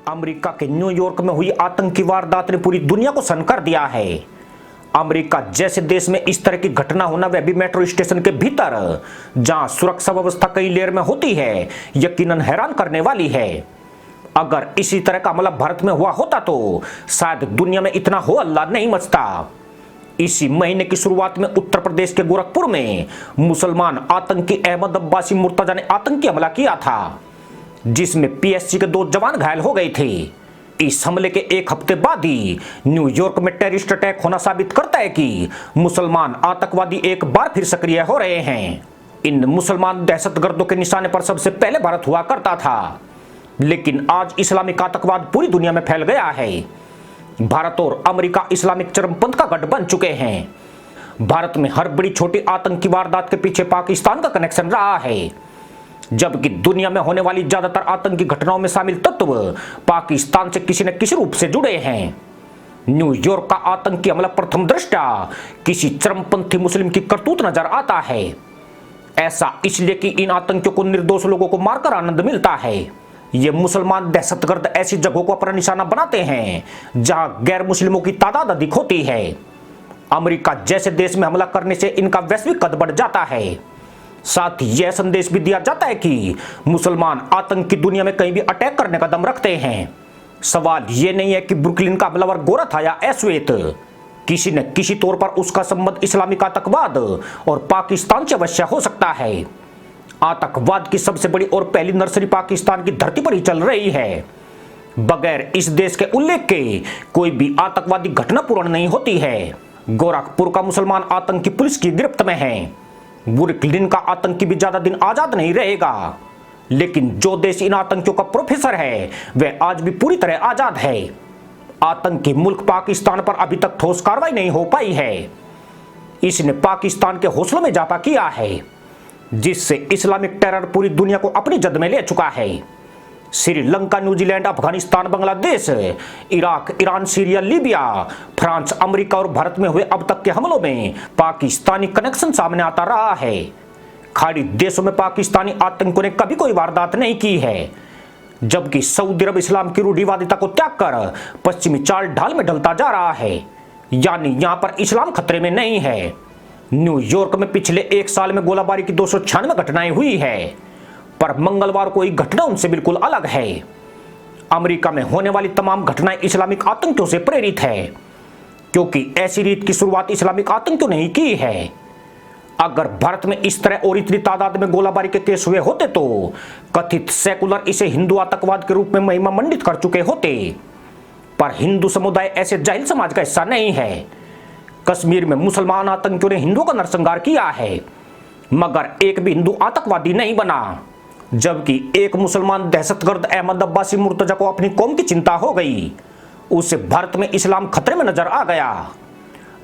America के New York में हुई आतंकी वारदात ने पूरी दुनिया को सन्न कर दिया है। अमेरिका जैसे देश में इस तरह की घटना होना, वह भी मेट्रो स्टेशन के भीतर, जहां सुरक्षा व्यवस्था कई लेयर में होती है, यकीनन हैरान करने वाली है। अगर इसी तरह का हमला भारत में हुआ होता तो शायद दुनिया में इतना हो अल्लाह नहीं मचता। इसी महीने की शुरुआत में उत्तर प्रदेश के गोरखपुर में मुसलमान आतंकी अहमद अब्बासी मुर्तजा ने आतंकी हमला किया था, जिसमें पीएससी के 2 जवान घायल हो गए थे। इस हमले के एक हफ्ते बाद ही न्यूयॉर्क में टेररिस्ट अटैक होना साबित करता है कि मुसलमान आतंकवादी एक बार फिर सक्रिय हो रहे हैं। इन मुसलमान दहशतगर्दों के निशाने पर सबसे पहले भारत हुआ करता था, लेकिन आज इस्लामिक आतंकवाद पूरी दुनिया में फैल गया है। भारत और अमेरिका इस्लामिक चरमपंथ का गढ़ बन चुके हैं। भारत में हर बड़ी छोटी आतंकी वारदात के पीछे पाकिस्तान का कनेक्शन रहा है, जबकि दुनिया में होने वाली ज्यादातर आतंकी घटनाओं में शामिल तत्व पाकिस्तान से किसी न किसी रूप से जुड़े हैं। न्यूयॉर्क का आतंकी हमला प्रथम दृष्टया किसी चरमपंथी मुस्लिम की करतूत नजर आता है। ऐसा इसलिए कि इन आतंकियों को निर्दोष लोगों को मारकर आनंद मिलता है। ये मुसलमान दहशतगर्द ऐसी जगहों को अपना निशाना बनाते हैं जहां गैर मुस्लिमों की तादाद अधिक होती है। अमेरिका जैसे देश में हमला करने से इनका वैश्विक कद बढ़ जाता है। साथ ही यह संदेश भी दिया जाता है कि मुसलमान आतंकी दुनिया में कहीं भी अटैक करने का दम रखते हैं। सवाल यह नहीं है कि ब्रुकलिन का हमलावर गोरा था या अश्वेत, किसी न किसी तौर पर उसका संबंध इस्लामिक आतंकवाद और पाकिस्तान से अवश्य हो सकता है। आतंकवाद की सबसे बड़ी और पहली नर्सरी पाकिस्तान की धरती पर ही चल रही है। बगैर इस देश के उल्लेख के कोई भी आतंकवादी घटना पूर्ण नहीं होती है। गोरखपुर का मुसलमान आतंकी पुलिस की गिरफ्त में है। ब्रुकलिन का आतंकी भी ज्यादा दिन आजाद नहीं रहेगा, लेकिन जो देश इन आतंकियों का प्रोफेसर है वह आज भी पूरी तरह आजाद है। आतंकी मुल्क पाकिस्तान पर अभी तक ठोस कार्रवाई नहीं हो पाई है। इसने पाकिस्तान के हौसलों में इजाफा किया है, जिससे इस्लामिक टेरर पूरी दुनिया को अपनी जद में ले चुका है। Sri Lanka, New Zealand, Afghanistan, Bangladesh, Iraq, Iran, Syria, Libya, France, America और भारत में हुए अब तक के हमलों में पाकिस्तानी कनेक्शन सामने आता रहा है। खाड़ी देशों में पाकिस्तानी आतंकियों ने कभी कोई वारदात नहीं की है, जबकि सऊदी अरब इस्लाम की रूढ़िवादिता को त्याग कर पश्चिमी चाल ढाल में ढलता जा रहा है, यानी यहां पर इस्लाम खतरे में नहीं है। न्यूयॉर्क में पिछले 1 साल में गोलाबारी की 296 घटनाएं हुई है, पर मंगलवार को एक घटना उनसे बिल्कुल अलग है। अमेरिका में होने वाली तमाम घटनाएं इस्लामिक आतंकियों से प्रेरित है, क्योंकि ऐसी रीत की शुरुआत इस्लामिक आतंकियों ने ही की है। अगर भारत में इस तरह और इतनी तादाद में गोलाबारी के केस हुए होते तो कथित सेकुलर इसे हिंदू आतंकवाद के रूप में महिमा मंडित कर चुके होते, पर हिंदू समुदाय ऐसे जाहिल समाज का हिस्सा नहीं है। कश्मीर में मुसलमान आतंकियों ने हिंदुओं का नरसंहार किया है, मगर एक भी हिंदू आतंकवादी नहीं बना, जबकि एक मुसलमान दहशतगर्द अहमद अब्बासी मुर्तजा को अपनी कौम की चिंता हो गई। उसे भारत में इस्लाम खतरे में नजर आ गया।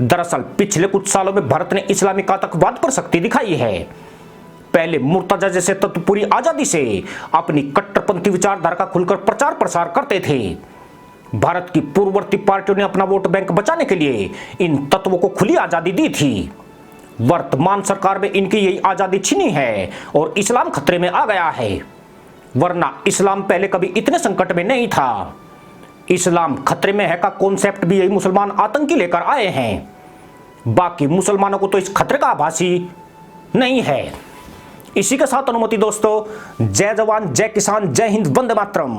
दरअसल पिछले कुछ सालों में भारत ने इस्लामिक आतंकवाद पर सख्ती दिखाई है। पहले मुर्तजा जैसे तत्व पूरी आजादी से अपनी कट्टरपंथी विचारधारा का खुलकर प्रचार प्रसार करते थे। भारत की पूर्ववर्ती पार्टियों ने अपना वोट बैंक बचाने के लिए इन तत्वों को खुली आजादी दी थी। वर्तमान सरकार में इनकी यही आजादी छीनी है और इस्लाम खतरे में आ गया है, वरना इस्लाम पहले कभी इतने संकट में नहीं था। इस्लाम खतरे में है का कॉन्सेप्ट भी यही मुसलमान आतंकी लेकर आए हैं। बाकी मुसलमानों को तो इस खतरे का आभास ही नहीं है। इसी के साथ अनुमति दोस्तों, जय जवान, जय किसान, जय हिंद, वंदे मातरम।